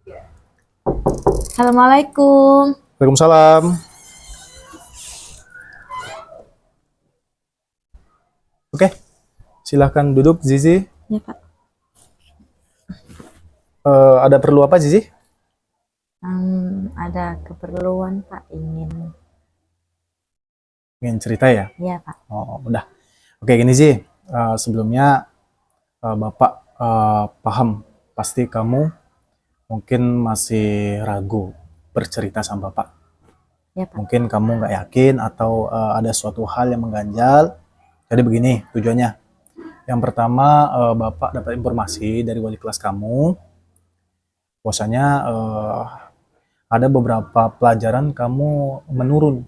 Assalamualaikum. Waalaikumsalam. Oke, silahkan duduk Zizi. Ya, Pak. Ada perlu apa Zizi? Ada keperluan, Pak, Ingin cerita ya? ya, Pak. Oh, udah. Oke, gini Zizi. Sebelumnya Bapak paham pasti kamu mungkin masih ragu bercerita sama Bapak. Ya, Pak. Mungkin kamu nggak yakin atau ada suatu hal yang mengganjal. Jadi begini tujuannya. Yang pertama, Bapak dapat informasi dari wali kelas kamu, bahwasanya ada beberapa pelajaran kamu menurun.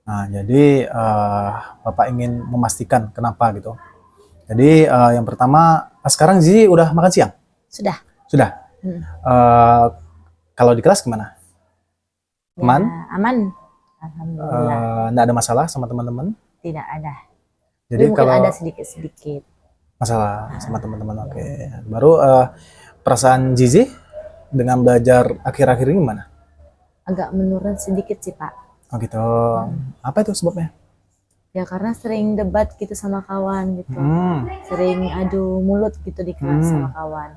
Nah, jadi Bapak ingin memastikan kenapa gitu. Jadi yang pertama, sekarang Zizi udah makan siang? Sudah. Sudah. Hmm. Kalau di kelas gimana? Aman? Ya, aman. Alhamdulillah. Nggak ada masalah sama teman-teman? Tidak ada. Jadi Mungkin kalau ada sedikit-sedikit. masalah sama teman-teman, oke. Baru perasaan Zizi dengan belajar akhir-akhir ini gimana? Agak menurun sedikit sih, Pak. Oh gitu. Apa itu sebabnya? Ya, karena sering debat gitu sama kawan gitu. Sering adu mulut gitu di kelas sama kawan.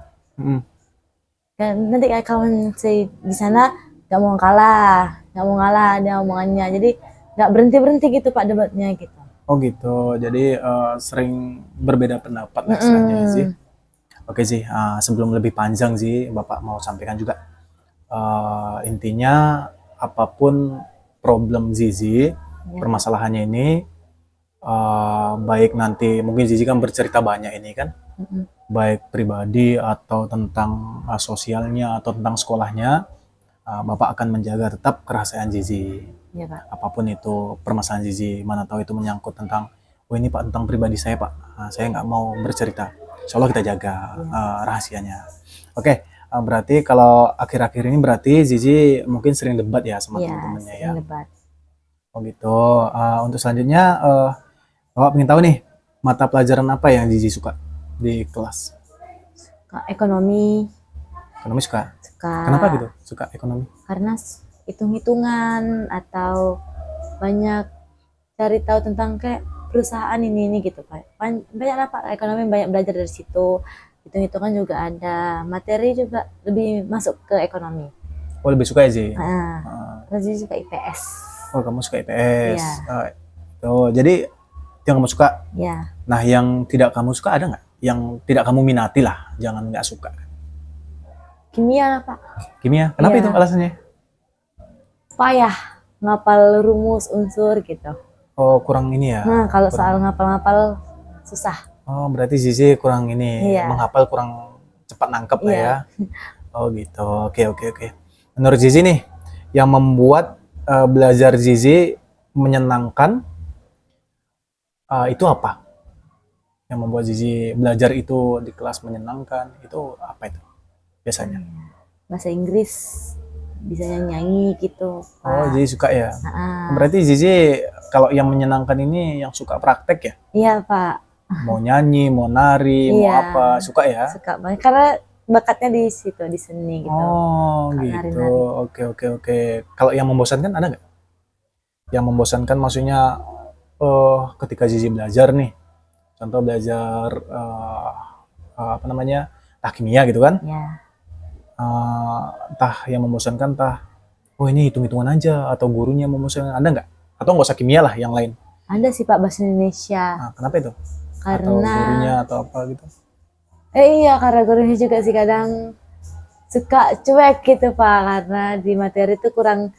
Kan nanti kayak kawan saya di sana nggak mau ngalah ada omongannya. Jadi nggak berhenti gitu, Pak, debatnya gitu. Oh gitu, jadi sering berbeda pendapat lah istilahnya sih. Oke sih, sebelum lebih panjang sih, Bapak mau sampaikan juga. Intinya, apapun problem Zizi, permasalahannya ini, baik nanti, mungkin Zizi kan bercerita banyak ini kan, baik pribadi atau tentang sosialnya atau tentang sekolahnya, Bapak akan menjaga tetap kerahasiaan Zizi. Ya, Pak. Apapun itu permasalahan Zizi, mana tahu itu menyangkut tentang, oh ini Pak tentang pribadi saya Pak, saya nggak mau bercerita. Insya Allah kita jaga rahasianya. Oke, berarti kalau akhir-akhir ini berarti Zizi mungkin sering debat ya sama teman-temannya ya. Debat. Oh gitu. Untuk selanjutnya, Bapak ingin tahu nih mata pelajaran apa yang Zizi suka di kelas? Ekonomi. Ekonomi suka. Suka. Kenapa gitu suka ekonomi? Karena hitung-hitungan atau banyak cari tahu tentang kayak perusahaan ini gitu, Pak. Banyak lah, Pak, ekonomi banyak belajar dari situ. Hitung-hitungan juga ada, materi juga lebih masuk ke ekonomi. Oh, lebih suka ya Zi? Saya suka IPS. Oh, kamu suka IPS. Ya. Jadi yang kamu suka. Ya. Nah, yang tidak kamu suka ada nggak? Yang tidak kamu minati lah, jangan nggak suka. Kimia lah, Pak. Kimia? Kenapa itu alasannya? Payah ngapal rumus unsur gitu. Oh, kurang ini ya? Nah, kalau soal ngapal-ngapal susah. Oh, berarti Zizi kurang ini, menghafal kurang cepat nangkep lah ya? Oh gitu, oke. Menurut Zizi nih, yang membuat belajar Zizi menyenangkan itu apa? Yang membuat Zizi belajar itu di kelas menyenangkan, itu apa itu biasanya? Bahasa Inggris, bisa nyanyi gitu, Pak. Oh, Zizi suka ya? Berarti Zizi kalau yang menyenangkan ini yang suka praktek ya? Iya, Pak. Mau nyanyi, mau nari, mau apa, suka ya? Suka banget, karena bakatnya di situ, di seni gitu. Oh gitu, oke. Kalau yang membosankan ada nggak? Yang membosankan maksudnya ketika Zizi belajar nih, contoh belajar apa namanya, kimia gitu kan? Ya. Entah yang membosankan, entah oh ini hitung-hitungan aja, atau gurunya membosankan, ada nggak? Atau nggak usah kimia lah, yang lain? Ada sih, Pak, bahasa Indonesia. Kenapa itu? Karena atau gurunya atau apa gitu? Iya, karena gurunya juga sih kadang suka cuek gitu, Pak, karena di materi itu kurang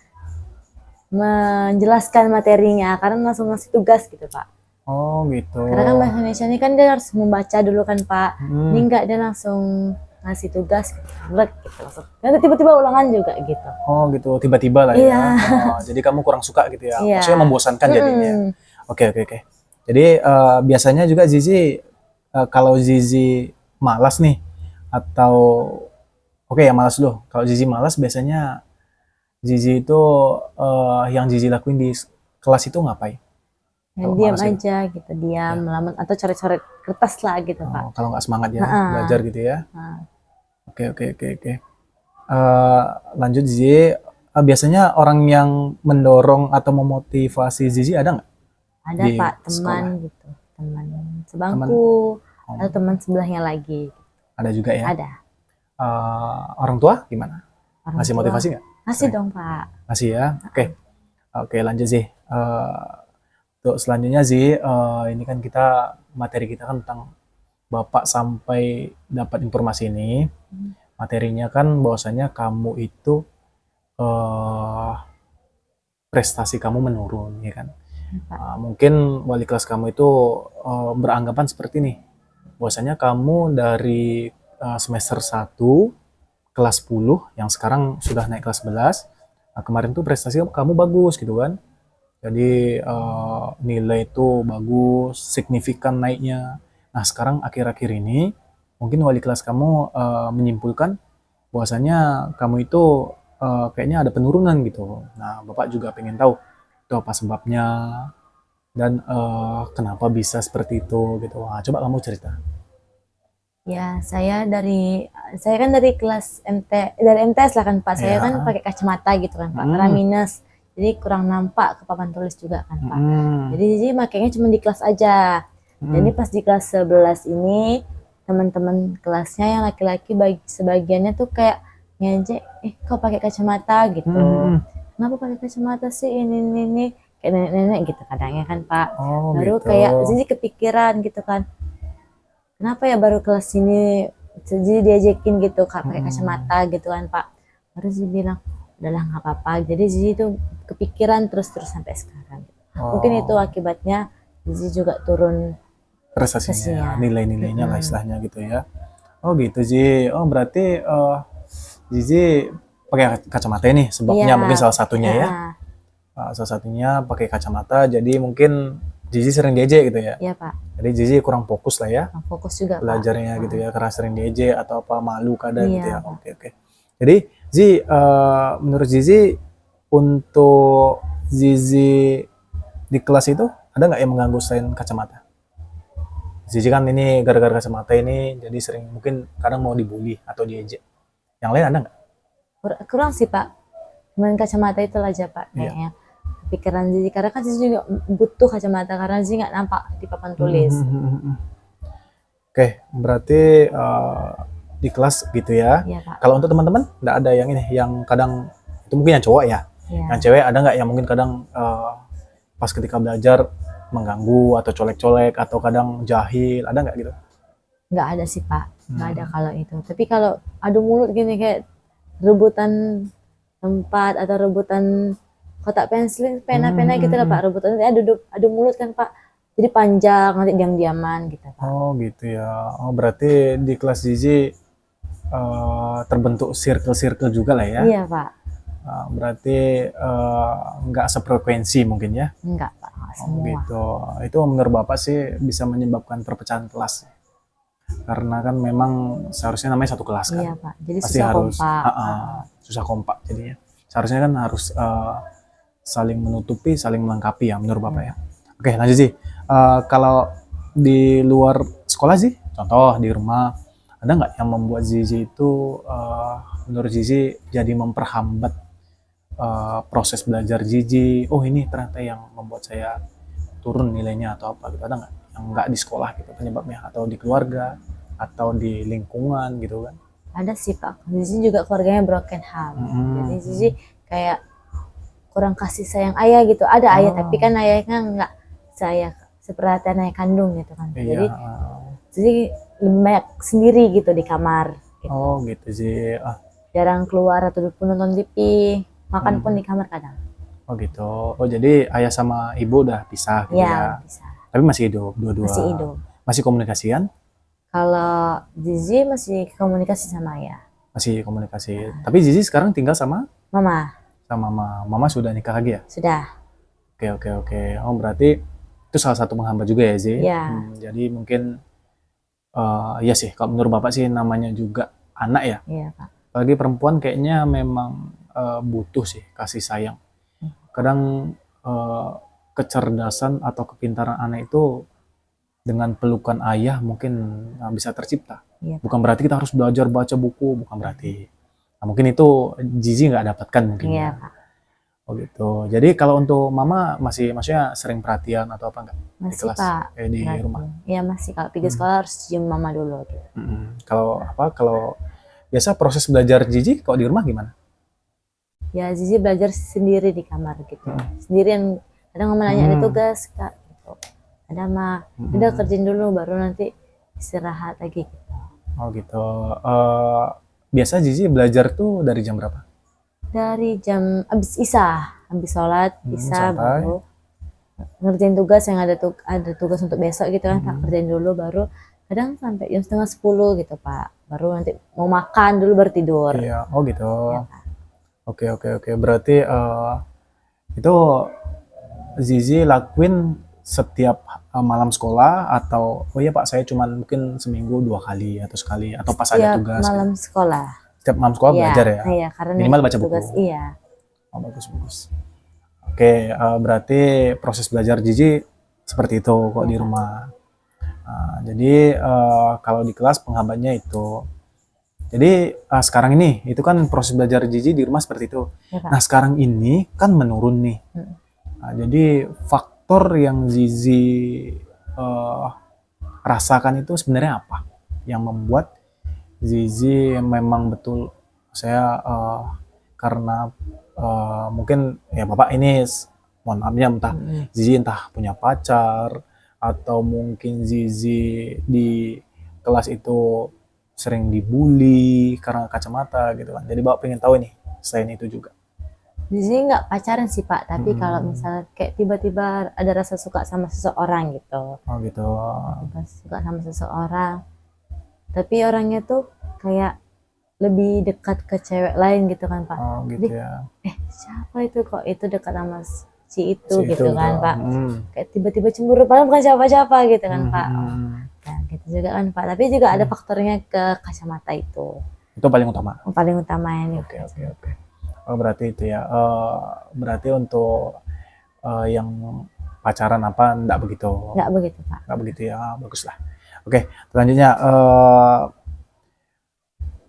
menjelaskan materinya, karena langsung ngasih tugas gitu, Pak. Oh gitu. Karena kan bahasa Indonesia ini kan dia harus membaca dulu kan, Pak. Ini enggak, dia langsung ngasih tugas gitu, langsung. Nanti tiba-tiba ulangan juga gitu. Oh gitu, tiba-tiba lah ya. Jadi kamu kurang suka gitu ya. Maksudnya membosankan jadinya. Oke. Jadi biasanya juga Zizi kalau Zizi malas nih atau ya malas dulu. Kalau Zizi malas biasanya Zizi itu yang Zizi lakuin di kelas itu ngapain? Diam aja gitu, diam, melamun atau coret-coret kertas lah gitu, Pak. Kalau nggak semangat ya belajar gitu ya. Oke. Eh, lanjut Zizi. Biasanya orang yang mendorong atau memotivasi Zizi ada nggak Ada di Pak, teman sekolah? gitu. Teman Teman, sebangku oh, atau teman sebelahnya lagi. ada juga ya. Ada. Orang tua gimana? Orang Ngasih tua. motivasi nggak? Masih Sering. dong Pak. Ngasih ya. Oke. Oke, lanjut sih. Untuk selanjutnya sih, ini kan materi kita kan tentang Bapak sampai dapat informasi ini. Materinya kan bahwasanya kamu itu eh, prestasi kamu menurun, ya kan? Pak. Mungkin wali kelas kamu itu beranggapan seperti ini, bahwasanya kamu dari semester 1 kelas 10 yang sekarang sudah naik kelas 11. Kemarin tuh prestasi kamu bagus gitu kan. Jadi nilai itu bagus, signifikan naiknya. Nah, sekarang akhir-akhir ini mungkin wali kelas kamu menyimpulkan bahwasanya kamu itu kayaknya ada penurunan gitu. Nah, Bapak juga pengen tahu itu apa sebabnya dan kenapa bisa seperti itu gitu. Nah, coba kamu cerita. Ya, saya kan dari kelas dari MTS lah kan Pak. Saya Ya. kan pakai kacamata gitu kan Pak, karena minus. Jadi kurang nampak ke papan tulis juga kan Pak. Jadi makanya cuma di kelas aja. Jadi pas di kelas 11 ini teman-teman kelasnya yang laki-laki sebagiannya tuh kayak ngejek, kok pakai kacamata gitu. Kenapa pakai kacamata sih ini kayak nenek-nenek gitu kadangnya kan Pak. Oh, Baru gitu. kayak jadi kepikiran gitu kan. Kenapa ya baru kelas ini jadi diajakin gitu Kak pakai kacamata gitu kan Pak. Baru Zizi bilang udahlah nggak apa-apa. Jadi Zizi tuh kepikiran terus sampai sekarang. Mungkin itu akibatnya Zizi juga turun prestasinya, nilai-nilainya lah istilahnya gitu ya. Oh gitu Zizi. Oh berarti Zizi pakai kacamata nih sebabnya mungkin salah satunya ya. Salah satunya pakai kacamata jadi mungkin Zizi sering diejek gitu ya. Iya Pak. Jadi Zizi kurang fokus lah ya. Fokus juga belajarnya Pak. Gitu ya karena sering diejek atau apa malu kadang gitu ya. Pak. Oke. Jadi Zizi menurut Zizi untuk Zizi di kelas itu ada nggak yang mengganggu selain kacamata? Zizi kan ini gara-gara kacamata ini jadi sering mungkin kadang mau dibully atau diejek. Yang lain ada nggak? Kurang sih Pak. Cuman kacamata itu aja Pak kayaknya. Pikiran Zizi karena kan Zizi juga butuh kacamata karena Zizi nggak nampak di papan tulis. Oke, berarti di kelas gitu ya. Iya, Pak. Kalau untuk teman-teman nggak ada yang ini yang kadang itu mungkin yang cowok ya. Yang cewek ada nggak yang mungkin kadang pas ketika belajar mengganggu atau colek-colek atau kadang jahil, ada nggak gitu? Nggak ada sih Pak, nggak ada kalau itu. Tapi kalau adu mulut gini kayak rebutan tempat atau rebutan kotak pensil, pena-pena gitu lah Pak, rebutan adu mulut kan Pak. Jadi panjang nanti diam-diaman gitu Pak. Oh gitu ya. Oh berarti di kelas Zizi terbentuk circle-circle juga lah ya? Iya Pak. Berarti nggak sefrekuensi mungkin ya? Enggak Pak, nggak semua. Oh gitu. Itu menurut Bapak sih bisa menyebabkan perpecahan kelas. Karena kan memang seharusnya namanya satu kelas kan. Iya Pak, jadi pasti susah harus kompak. Susah kompak jadinya. Seharusnya kan harus saling menutupi, saling melengkapi ya menurut Bapak ya. Oke lanjut sih. Kalau di luar sekolah sih, contoh di rumah, ada nggak yang membuat Zizi itu menurut Zizi jadi memperhambat proses belajar Zizi? Oh ini ternyata yang membuat saya turun nilainya atau apa gitu, ada nggak yang nggak di sekolah gitu penyebabnya, atau di keluarga atau di lingkungan gitu kan? Ada sih Pak, Zizi juga keluarganya broken home. Jadi Zizi kayak kurang kasih sayang ayah gitu. Ada ayah tapi kan ayahnya nggak saya seperhatian ayah kandung gitu kan. Jadi Zizi lebih banyak sendiri gitu di kamar. Gitu. Oh gitu sih. Jarang keluar atau pun nonton TV, makan pun di kamar kadang. Oh gitu. Oh jadi ayah sama ibu udah pisah gitu ya? Pisah. Tapi masih hidup dua-dua? Masih hidup. Masih komunikasian? Kalau Zizi masih komunikasi sama ayah. Masih komunikasi. Tapi Zizi sekarang tinggal sama? Mama. Sama mama. Mama sudah nikah lagi ya? Sudah. Oke. Oh berarti itu salah satu penghambat juga ya Zizi? Iya. Jadi mungkin ya sih kalau menurut Bapak sih namanya juga anak ya? Iya Pak. Apalagi perempuan kayaknya memang butuh sih kasih sayang. Kadang kecerdasan atau kepintaran anak itu dengan pelukan ayah mungkin bisa tercipta. Iya, bukan berarti kita harus belajar baca buku, bukan berarti. Nah, mungkin itu Zizi nggak dapatkan mungkin Iya ya. Pak, Oh gitu. Jadi kalau untuk mama masih maksudnya sering perhatian atau apa enggak di masih kelas, Pak. di rumah? Berarti. Iya masih, kalau pergi Hmm. sekolah harus cium mama dulu gitu. Kalau apa? Kalau biasa proses belajar Zizi kalau di rumah gimana? Ya Zizi belajar sendiri di kamar gitu. Sendirian. Kadang mama nanya ada tugas Kak gitu. Ada mah, udah kerjain dulu baru nanti istirahat lagi gitu. Oh gitu. Biasa Zizi belajar tuh dari jam berapa? Dari jam abis Isya, habis sholat Isya Sampai baru ngerjain tugas yang ada tugas untuk besok gitu kan Pak, kerjain dulu baru kadang sampai jam setengah 10 gitu Pak, baru nanti mau makan dulu baru tidur. iya. Oh gitu. Ya, Pak. Oke. Berarti itu Zizi lakuin setiap malam sekolah atau oh iya Pak saya cuman mungkin seminggu 2 kali atau sekali atau pas ada Setiap tugas gitu. malam sekolah. Setiap malam sekolah Iya, belajar ya. iya karena Minimal baca tugas buku. iya. Oh bagus. Oke, berarti proses belajar Zizi seperti itu kok di rumah. Jadi kalau di kelas penghambatnya itu. Jadi sekarang ini itu kan proses belajar Zizi di rumah seperti itu. Ya, Pak. Nah sekarang ini kan menurun nih. Jadi faktor yang Zizi rasakan itu sebenarnya apa? Yang membuat Zizi memang betul saya karena mungkin ya Bapak ini mohon maafnya entah Zizi entah punya pacar atau mungkin Zizi di kelas itu sering dibully karena kacamata gitu kan. Jadi Bapak pengen tahu ini selain itu juga. Zizi nggak pacaran sih Pak, tapi kalau misalnya kayak tiba-tiba ada rasa suka sama seseorang gitu. Oh gitu. Tiba suka sama seseorang, tapi orangnya tuh kayak lebih dekat ke cewek lain gitu kan Pak. Oh gitu Jadi, ya. siapa itu kok itu dekat sama si itu Si gitu itu kan tuh. Pak. Kayak tiba-tiba cemburu padahal bukan siapa-siapa gitu kan Pak. Nah, gitu juga kan Pak. Tapi juga ada faktornya ke kacamata itu. Itu paling utama. Yang paling utamanya nih. Oke. Oh berarti itu ya. Berarti untuk yang pacaran apa enggak begitu? Nggak begitu Pak. Enggak begitu ya. Bagus lah. Oke, selanjutnya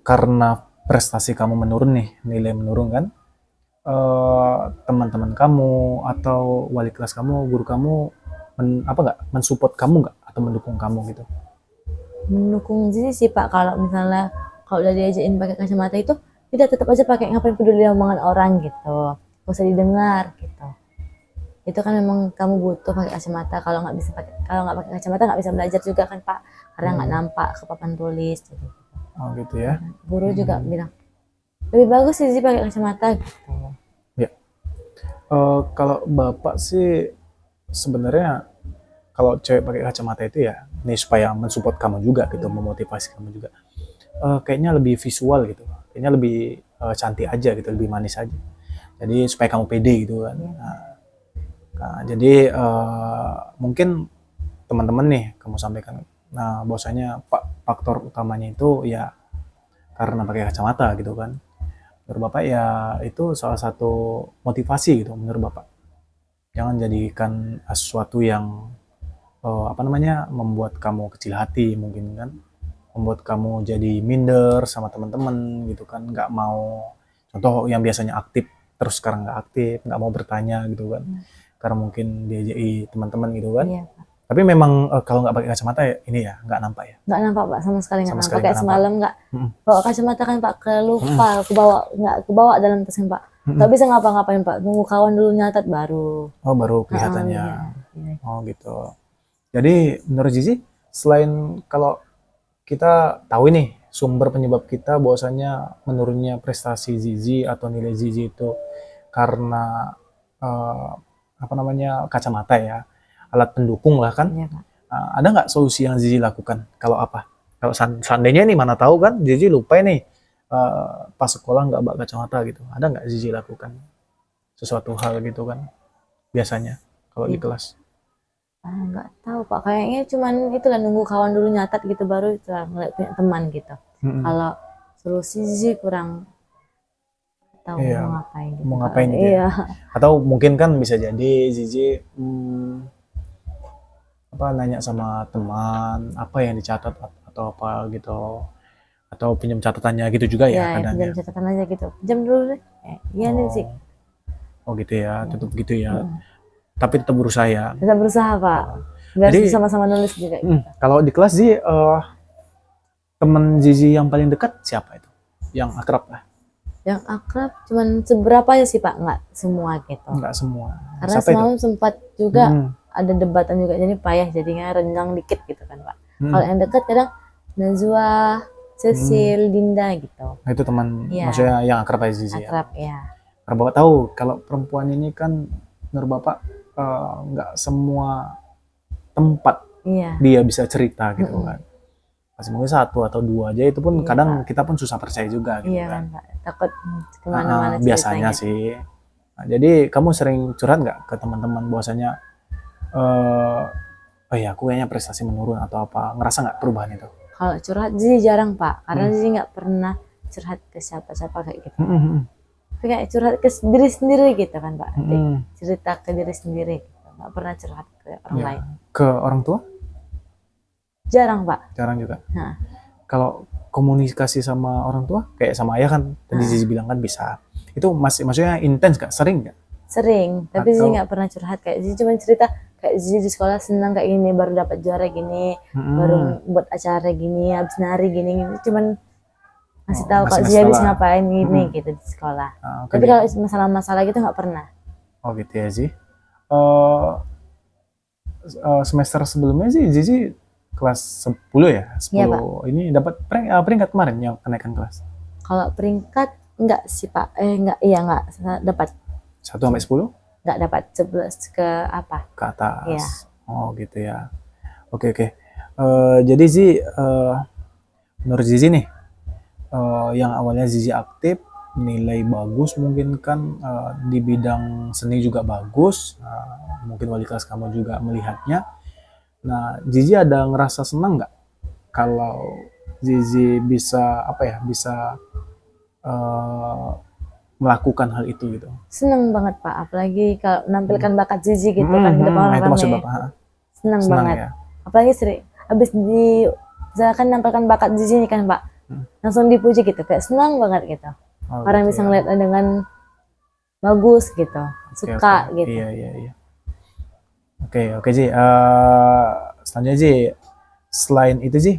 karena prestasi kamu menurun nih, nilai menurun kan? Teman-teman kamu atau wali kelas kamu, guru kamu mensupport kamu nggak atau mendukung kamu gitu? Mendukung sih Pak, kalau misalnya kalau udah diajakin pakai kacamata itu tidak, tetap aja pakai, ngapain peduli omongan orang gitu, gak usah didengar gitu. Itu kan memang kamu butuh pakai kacamata, kalau nggak pakai kacamata nggak bisa belajar juga kan Pak, karena nggak nampak ke papan tulis gitu. Oh gitu ya. Guru juga bilang lebih bagus sih pakai kacamata gitu. Ya. Kalau Bapak sih sebenarnya kalau cewek pakai kacamata itu ya ini supaya mensupport kamu juga gitu, memotivasi kamu juga. Kayaknya lebih visual gitu, kayaknya lebih cantik aja gitu, lebih manis aja. Jadi supaya kamu pede gitu kan. Nah, jadi mungkin teman-teman nih kamu sampaikan. Nah, bahwasanya faktor utamanya itu ya karena pakai kacamata gitu kan. Menurut Bapak ya itu salah satu motivasi gitu menurut Bapak. Jangan jadikan sesuatu yang membuat kamu kecil hati mungkin kan, membuat kamu jadi minder sama teman-teman gitu kan, nggak mau, contoh yang biasanya aktif terus sekarang nggak aktif, nggak mau bertanya gitu kan, karena mungkin diajaki teman-teman gitu kan. Iya, Pak. Tapi memang kalau nggak pakai kacamata ya ini ya nggak nampak ya. Nggak nampak Pak, sama sekali nggak Sama nampak. sekali Kayak nggak semalam nggak bawa kacamata kan Pak, kelupa, nggak kebawa dalam tasnya Pak. Nggak bisa ngapa-ngapain Pak, nunggu kawan dulu nyatat baru. Oh baru kelihatannya. Iya. Oh gitu. Jadi menurut Zizi, selain kalau kita tahu nih sumber penyebab kita bahwasanya menurunnya prestasi Zizi atau nilai Zizi itu karena kacamata ya, alat pendukung lah kan. Iya, Pak. Ada nggak solusi yang Zizi lakukan? Kalau apa? Kalau seandainya nih mana tahu kan Zizi lupa nih pas sekolah nggak bawa kacamata gitu. Ada nggak Zizi lakukan sesuatu hal gitu kan? Biasanya kalau di kelas. Nggak tahu Pak, kayaknya cuman itu lah, nunggu kawan dulu nyatat gitu baru itu lah, ngeliat punya teman gitu. Kalau solusi sih kurang tahu mau ngapain gitu. Mau ngapain gitu Iya. ya? Atau mungkin kan bisa jadi Zizi nanya sama teman apa yang dicatat atau apa gitu, Atau pinjam catatannya gitu juga ya Ya, pinjam kadangnya. catatan aja gitu. Pinjam dulu deh. Iya nih sih. Oh gitu ya, tetap gitu ya. Mm. Tapi tetap berusaha ya. Tetap berusaha Pak. Biar Jadi sama-sama nulis juga gitu. kalau di kelas sih teman Zizi yang paling dekat siapa itu? Yang akrab lah. Yang akrab cuman seberapa ya sih Pak, nggak semua gitu. Enggak semua. Karena Siapa itu? semalam sempat juga ada debatan juga, jadi payah jadinya renggang dikit gitu kan Pak. Kalau yang dekat kadang Najwa, Cecil, Dinda gitu. Nah, itu teman, Iya. maksudnya yang akrab aja Zizi ya. Akrab ya. Karena Bapak tahu kalau perempuan ini kan menurut Bapak nggak semua tempat Iya. dia bisa cerita gitu kan. Masih mungkin satu atau dua aja itu pun Iya, kadang kita pun susah percaya juga gitu Iya kan. kan Pak. Takut kemana-mana Biasanya ceritanya. sih. Nah, jadi kamu sering curhat nggak ke teman-teman bahwasanya oh ya aku kayaknya prestasi menurun atau apa, ngerasa nggak perubahan itu? Kalau curhat Zizi jarang Pak, karena Zizi nggak pernah curhat ke siapa-siapa kayak gitu. Tapi kayak curhat ke diri sendiri gitu kan Pak. Cerita ke diri sendiri gitu. Nggak pernah curhat ke orang lain. Ke orang tua? Jarang Pak. Jarang juga. Nah. Kalau komunikasi sama orang tua kayak sama ayah kan tadi Zizi bilang kan bisa. Itu masih maksudnya intens gak? Sering gak? Sering, tapi Zizi nggak pernah curhat. Kayak Zizi cuma cerita kayak Zizi di sekolah senang kayak gini, baru dapat juara gini, baru buat acara gini, habis nari gini, cuman ngasih tahu kalau Zizi habis ngapain gini gitu di sekolah. Tapi kalau masalah-masalah gitu nggak pernah. Oh gitu ya Zizi. Semester sebelumnya sih Zizi kelas 10 ya? 10 Iya, Pak. Ini dapat peringkat kemarin yang kenaikan kelas? Kalau peringkat enggak sih Pak, enggak dapat. 1 sampai 10? Enggak dapat, 11 ke apa? Ke atas. Iya. Oh gitu ya. Oke. Jadi Zizi, menurut Zizi nih, yang awalnya Zizi aktif, nilai bagus mungkin kan, di bidang seni juga bagus, mungkin wali kelas kamu juga melihatnya. Nah, Zizi ada ngerasa senang nggak kalau Zizi bisa bisa melakukan hal itu gitu? Senang banget Pak, apalagi kalau menampilkan bakat Zizi gitu kan di depan orang itu maksud ramai. Bapak. Senang banget. Ya? Apalagi sering habis misalkan menampilkan bakat Zizi nih kan Pak, langsung dipuji gitu, kayak senang banget gitu. Orang gitu bisa ngeliat dengan bagus gitu, suka gitu. Iya. Oke Ji. Selanjutnya Ji, selain itu Ji,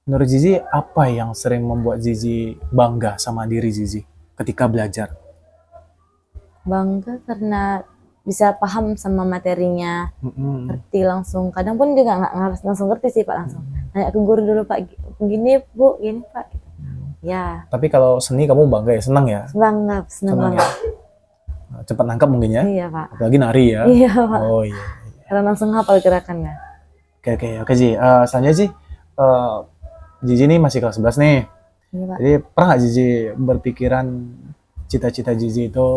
menurut Zizi apa yang sering membuat Zizi bangga sama diri Zizi ketika belajar? Bangga karena bisa paham sama materinya, ngerti langsung. Kadang pun juga nggak harus langsung ngerti sih Pak, langsung nanya ke guru dulu Pak, gini Bu, gini Pak. Gitu. Ya. Tapi kalau seni kamu bangga ya, senang ya? Senang banget. Ya? Cepat nangkap mungkin ya? Iya Pak. Apalagi nari ya? Iya Pak. Oh iya. Karena langsung hafal gerakannya. Oke Ji. Selanjutnya Ji, Zizi nih masih kelas 11 nih. Iya, Pak. Jadi pernah nggak Zizi berpikiran cita-cita Zizi itu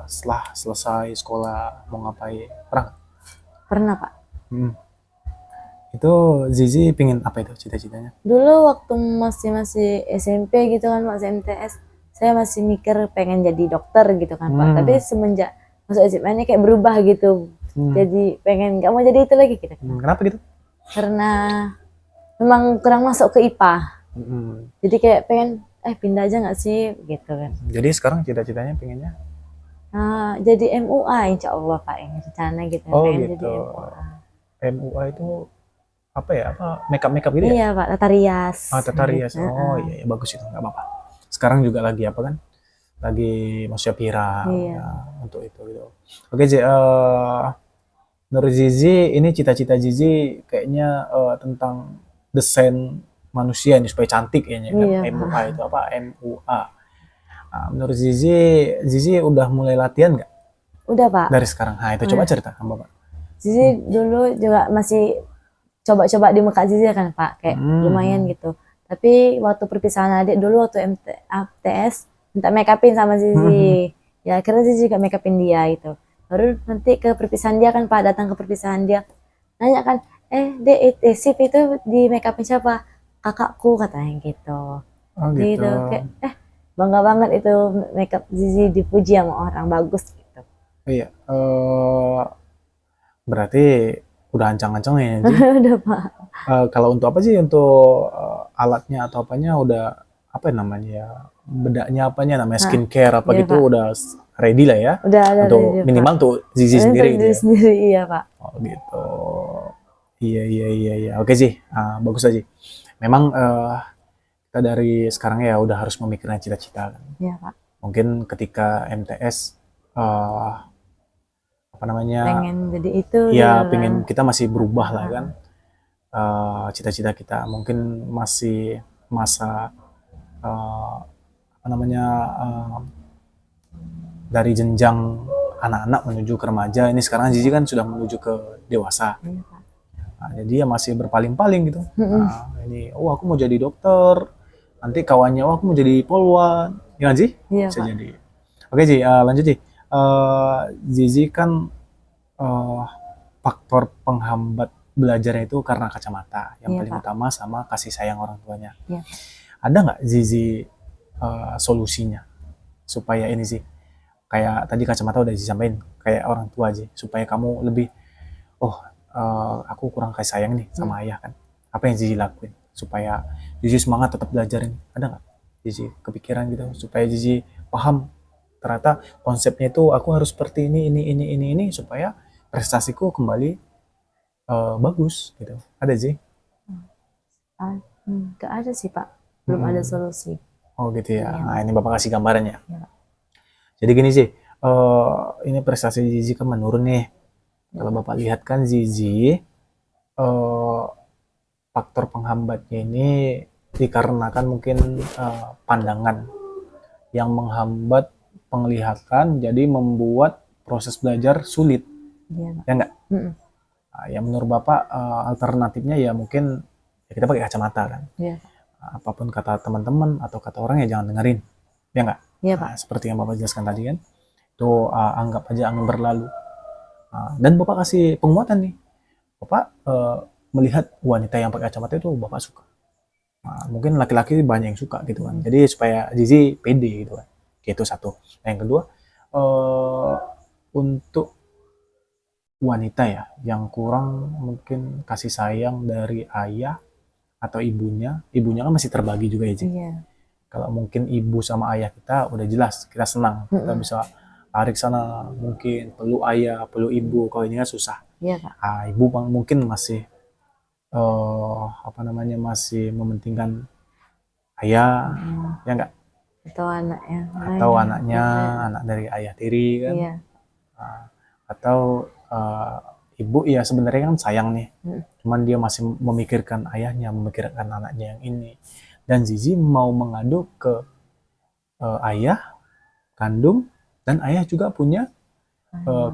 setelah selesai sekolah mau ngapain? Pernah? Pernah Pak. Itu Zizi pingin apa itu cita-citanya? Dulu waktu masih SMP gitu kan Pak, MTS, saya masih mikir pengen jadi dokter gitu kan Pak. Tapi semenjak masuk SMA ini kayak berubah gitu. Jadi pengen nggak mau jadi itu lagi gitu. Kenapa gitu? Karena memang kurang masuk ke IPA. Jadi kayak pengen pindah aja nggak sih gitu kan. Jadi sekarang cita-citanya pengennya? Jadi MUA insya Allah Pak, yang rencana gitu. Oh pengen gitu. Jadi MUA. MUA itu apa ya? Makeup gitu ya? Iya Pak, tata rias. Tata rias. Oh iya, bagus itu, nggak apa-apa. Sekarang juga lagi apa kan? Lagi maksudnya pirang untuk itu gitu. Oke Ji, menurut Zizi ini cita-cita Zizi kayaknya tentang desain manusia ini supaya cantik kayaknya kan. MUA itu apa? MUA. Menurut Zizi udah mulai latihan nggak? Udah Pak. Dari sekarang. Itu coba cerita sama Bapak. Zizi dulu juga masih coba-coba di muka Zizi kan Pak, kayak lumayan gitu. Tapi waktu perpisahan adik dulu waktu MTS minta make upin sama Zizi. Ya akhirnya Zizi juga make upin dia itu. Baru nanti ke perpisahan dia kan Pak, datang ke perpisahan dia. Nanya kan, Dek, sip itu di make upin siapa? Kakakku katanya gitu. Oh gitu. Kayak, bangga banget itu make up Zizi dipuji sama orang, bagus gitu. Iya. Berarti udah ancang-ancangnya Ji. Udah Pak. Kalau untuk apa sih, untuk alatnya atau apanya udah, apa namanya ya, bedaknya apanya namanya, skincare apa iya, gitu Pak. udah ready lah ya, Udah ada untuk ready, minimal Pak. tuh Zizi Untuk sendiri gitu diri ya. sendiri, iya Pak. Oh gitu. Iya iya iya iya. Oke sih, bagus aja. Memang kita dari sekarang ya udah harus memikirkan cita-cita kan. Iya Pak. Mungkin ketika MTS apa namanya, Pengen jadi itu ya gitu pengen kan. kita masih berubah lah kan. Cita-cita kita mungkin masih masa apa namanya, dari jenjang anak-anak menuju ke remaja. Ini sekarang Zizi kan sudah menuju ke dewasa. Iya Pak. Jadi ya masih berpaling-paling gitu. Ini, oh aku mau jadi dokter. Nanti kawannya, oh aku mau jadi polwan. Ya kan, Ji? Iya Bisa Pak. jadi. Oke, Ji, lanjut, Ji. Zizi kan faktor penghambat belajarnya itu karena kacamata. Yang Iya, paling Pak. utama sama kasih sayang orang tuanya. Iya. Ada nggak Zizi solusinya supaya ini sih, kayak tadi kacamata udah disampaikan, kayak orang tua aja, supaya kamu lebih, oh aku kurang kasih sayang nih sama ayah kan, apa yang Zizi lakuin supaya Zizi semangat tetap belajar ini, ada nggak Zizi kepikiran gitu supaya Zizi paham ternyata konsepnya itu aku harus seperti ini supaya prestasiku kembali bagus gitu, ada Zizi? Nggak ada sih Pak, belum ada solusi. Oh gitu ya. Iya. Nah ini Bapak kasih gambarannya. Iya, Pak. Jadi gini sih, ini prestasi Zizi kan menurun nih. Kalau Bapak lihat kan Zizi, faktor penghambatnya ini dikarenakan mungkin pandangan yang menghambat penglihatan, jadi membuat proses belajar sulit. Iya Pak. Ya enggak? Ya menurut Bapak alternatifnya ya mungkin ya kita pakai kacamata kan. Iya Pak. Apapun kata teman-teman atau kata orang ya jangan dengerin. Ya enggak? Iya Pak. Seperti yang Bapak jelaskan tadi kan. Itu anggap aja angin berlalu. Dan Bapak kasih penguatan nih. Bapak melihat wanita yang pakai kacamata itu Bapak suka. Mungkin laki-laki banyak yang suka gitu kan. Jadi supaya Zizi pede gitu kan. Itu satu. Nah, yang kedua, untuk wanita ya yang kurang mungkin kasih sayang dari ayah atau ibunya kan masih terbagi juga ya Ji. Iya. Kalau mungkin ibu sama ayah kita udah jelas kita senang, kita bisa lari ke sana, mungkin peluk ayah, peluk ibu. Kalau ini kan susah. Iya Pak. Ibu mungkin masih apa namanya, masih mementingkan ayah, ya enggak? Atau anaknya. Atau anaknya, anak dari ayah tiri kan. Iya. Atau ibu ya sebenarnya kan sayang nih, cuman dia masih memikirkan ayahnya, memikirkan anaknya yang ini. Dan Zizi mau mengadu ke ayah kandung, dan ayah juga punya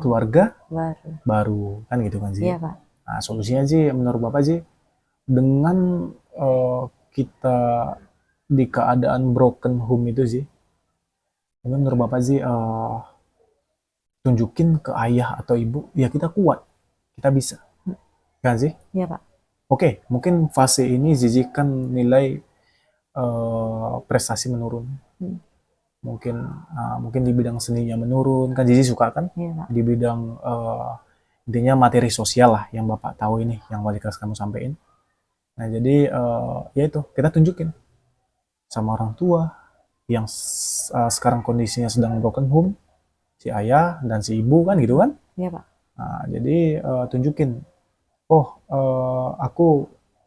keluarga baru kan gitu kan Zizi. Iya Pak. Nah solusinya sih menurut Bapak sih, dengan kita di keadaan broken home itu sih, menurut Bapak sih tunjukin ke ayah atau ibu ya kita kuat, kita bisa kan sih. Iya Pak. Oke, mungkin fase ini Zizi kan nilai prestasi menurun, mungkin di bidang seninya menurun kan, Zizi suka kan. Iya Pak. Di bidang intinya materi sosial lah yang Bapak tahu ini, yang wali kelas kamu sampein. Nah jadi ya itu kita tunjukin sama orang tua yang sekarang kondisinya sedang broken home, si ayah dan si ibu kan gitu kan. Iya Pak. Nah, jadi tunjukin, aku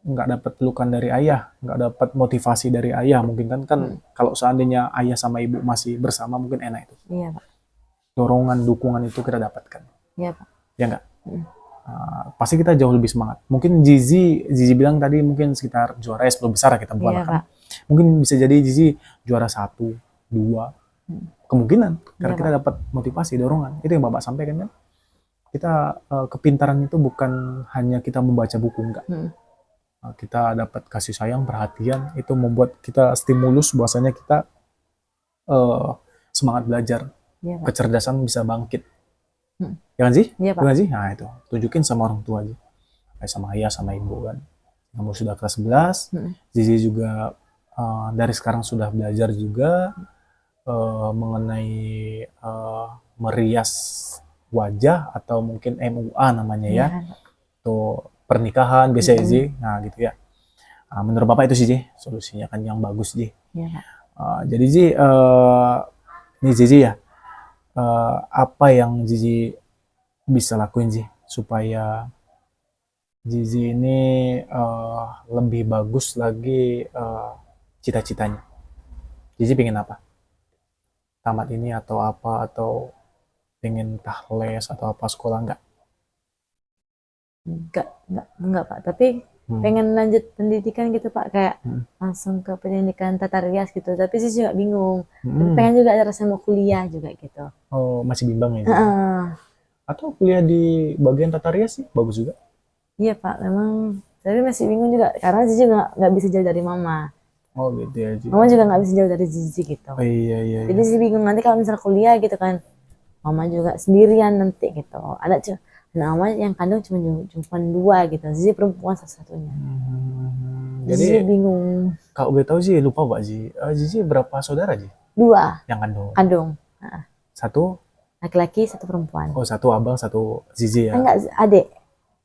nggak dapat pelukan dari ayah, nggak dapat motivasi dari ayah, mungkin kan kalau seandainya ayah sama ibu masih bersama mungkin enak itu. Iya Pak. Dorongan, dukungan itu kita dapatkan. Iya Pak. Ya nggak? Pasti kita jauh lebih semangat. Mungkin Zizi bilang tadi mungkin sekitar juara 10 besar kita bukan Iya, kan. Pak. Mungkin bisa jadi Zizi juara 1, 2. Kemungkinan karena Iya, kita dapat motivasi, dorongan. Itu yang Bapak sampaikan kan. Kita kepintaran itu bukan hanya kita membaca buku, enggak. Kita dapat kasih sayang, perhatian, itu membuat kita stimulus bahwasanya kita semangat belajar. Iya, Pak. Kecerdasan bisa bangkit. Ya kan sih? Iya, Pak. Bukan sih? Nah itu, tunjukin sama orang tua aja. Kayak sama ayah, sama ibu kan. Kamu sudah kelas 11, Zizi juga dari sekarang sudah belajar juga mengenai merias wajah atau mungkin MUA namanya ya. Itu atau pernikahan biasanya Ji. Nah gitu ya. Menurut Bapak itu sih Ji, solusinya kan yang bagus Ji. Iya, Pak. Jadi Ji, ini Ji ya, apa yang Ji bisa lakuin Ji supaya Zizi ini lebih bagus lagi cita-citanya. Zizi pengen apa? Tamat ini atau apa? Atau pengen les atau apa sekolah enggak? Enggak Pak. Tapi pengen lanjut pendidikan gitu Pak, kayak langsung ke pendidikan tata rias gitu. Tapi sih juga bingung. Tapi pengen juga ada rasa mau kuliah juga gitu. Oh, masih bimbang ya? Atau kuliah di bagian tata rias sih bagus juga. Iya Pak, memang. Tapi masih bingung juga karena Zizi nggak bisa jauh dari Mama. Oh gitu ya Ji. Mama juga nggak bisa jauh dari Zizi gitu. Oh, iya. Jadi sih bingung nanti kalau misalnya kuliah gitu kan, Mama juga sendirian nanti gitu. Ada Mama yang kandung cuma 2 gitu. Zizi perempuan satu-satunya. Jadi Zizi bingung. Kalau gue tahu sih lupa Pak Ji. Zizi berapa saudara Ji? 2 yang kandung. Satu Laki-laki, 1 perempuan. Oh, satu abang, satu Zizi ya. Enggak, adik.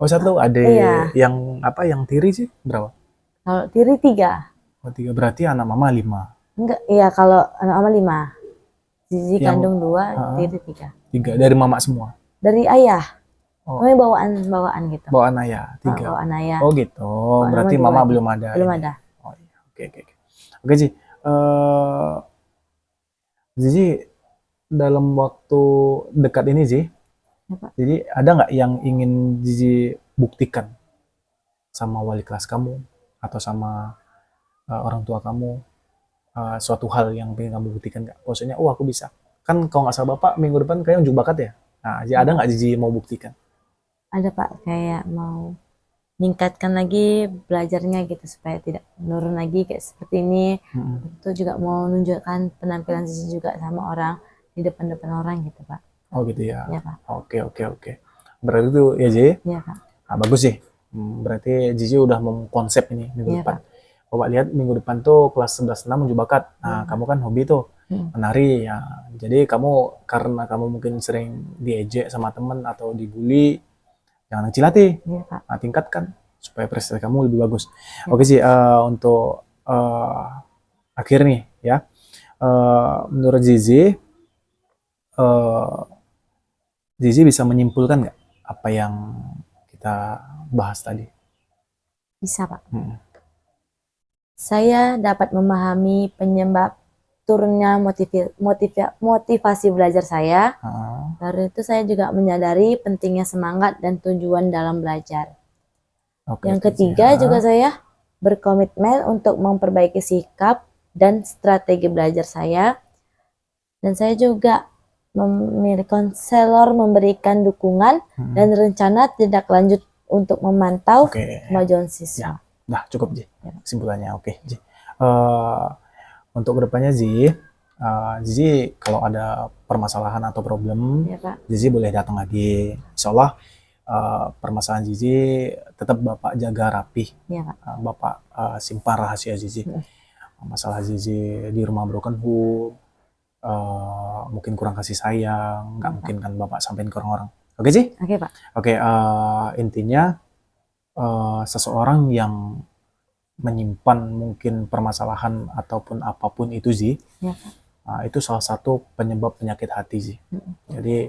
Oh, satu adik. Iya. Yang apa? Yang tiri sih berapa? Kalau tiri 3. Oh, 3 berarti anak Mama 5. Enggak, iya kalau anak Mama 5. Zizi kandung 2, tiri 3. 3 dari Mama semua. Dari ayah. Oh. Kami bawaan gitu. Bawaan ayah 3. Bawaan ayah. Oh gitu. Berarti Mama belum ada. Belum ada. Oh iya. Oke. Oke Ji. Zizi dalam waktu dekat ini Ji. Jadi ada nggak yang ingin Zizi buktikan sama wali kelas kamu atau sama orang tua kamu, suatu hal yang pengen kamu buktikan nggak? Maksudnya, aku bisa. Kan kalau nggak salah Bapak minggu depan kayak unjuk bakat ya? Nah, ada nggak Zizi mau buktikan? Ada Pak, kayak mau meningkatkan lagi belajarnya gitu supaya tidak menurun lagi kayak seperti ini. Itu juga mau menunjukkan penampilan Zizi juga sama orang di depan orang gitu Pak. Oh gitu ya. Iya Pak. Oke. Berarti itu ya Ji? Iya Pak. Bagus sih. Berarti Zizi udah mengkonsep ini minggu depan. Bapak lihat minggu depan tuh kelas 11-6 unjuk bakat. Nah, kamu kan hobi tuh menari ya. Jadi kamu karena kamu mungkin sering diejek sama temen atau dibully, jangan kecil hati. Iya Pak. Nah, tingkatkan supaya prestasi kamu lebih bagus. Oke sih, untuk akhir nih ya. Menurut Zizi, Zizi bisa menyimpulkan nggak apa yang kita bahas tadi? Bisa Pak. Saya dapat memahami penyebab turunnya motivasi belajar saya. Lalu itu saya juga menyadari pentingnya semangat dan tujuan dalam belajar. Yang ketiga juga saya berkomitmen untuk memperbaiki sikap dan strategi belajar saya. Dan saya juga memilih konselor memberikan dukungan dan rencana tindak lanjut untuk memantau kemajuan siswa. Nah, cukup Ji. Kesimpulannya oke Ji. Untuk kedepannya Ji, Zizi kalau ada permasalahan atau problem, Zizi boleh datang lagi. Insya Allah permasalahan Zizi tetap Bapak jaga rapi. Bapak simpan rahasia Zizi. Masalah Zizi di rumah broken home, mungkin kurang kasih sayang, nggak mungkin kan Bapak sampaikan ke orang-orang. Oke Ji? Oke Pak. Oke, intinya seseorang yang menyimpan mungkin permasalahan ataupun apapun itu Ji, itu salah satu penyebab penyakit hati Ji. Jadi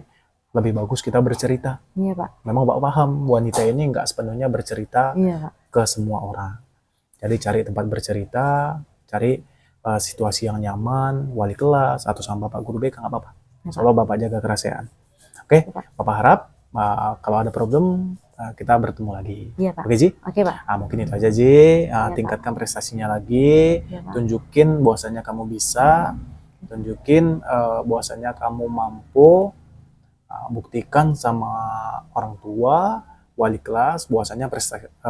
lebih bagus kita bercerita. Iya Pak. Memang Bapak paham wanita ini nggak sepenuhnya bercerita ke semua orang. Jadi cari tempat bercerita, cari situasi yang nyaman, wali kelas atau sama Bapak guru BK nggak apa-apa. Insya Allah Bapak jaga kerahasiaan. Oke, Bapak harap kalau ada problem kita bertemu lagi. Oke Ji? Oke Pak. Mungkin itu aja Ji. Tingkatkan prestasinya lagi. Tunjukin bahwasanya kamu bisa. Tunjukin bahwasanya kamu mampu. Buktikan sama orang tua, wali kelas, bahwasanya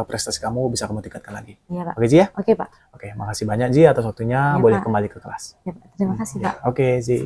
prestasi kamu bisa kamu tingkatkan lagi. Oke Ji ya? Oke Pak. Oke, makasih banyak Ji atas waktunya. Boleh kembali ke kelas. Terima kasih Pak. Oke Ji.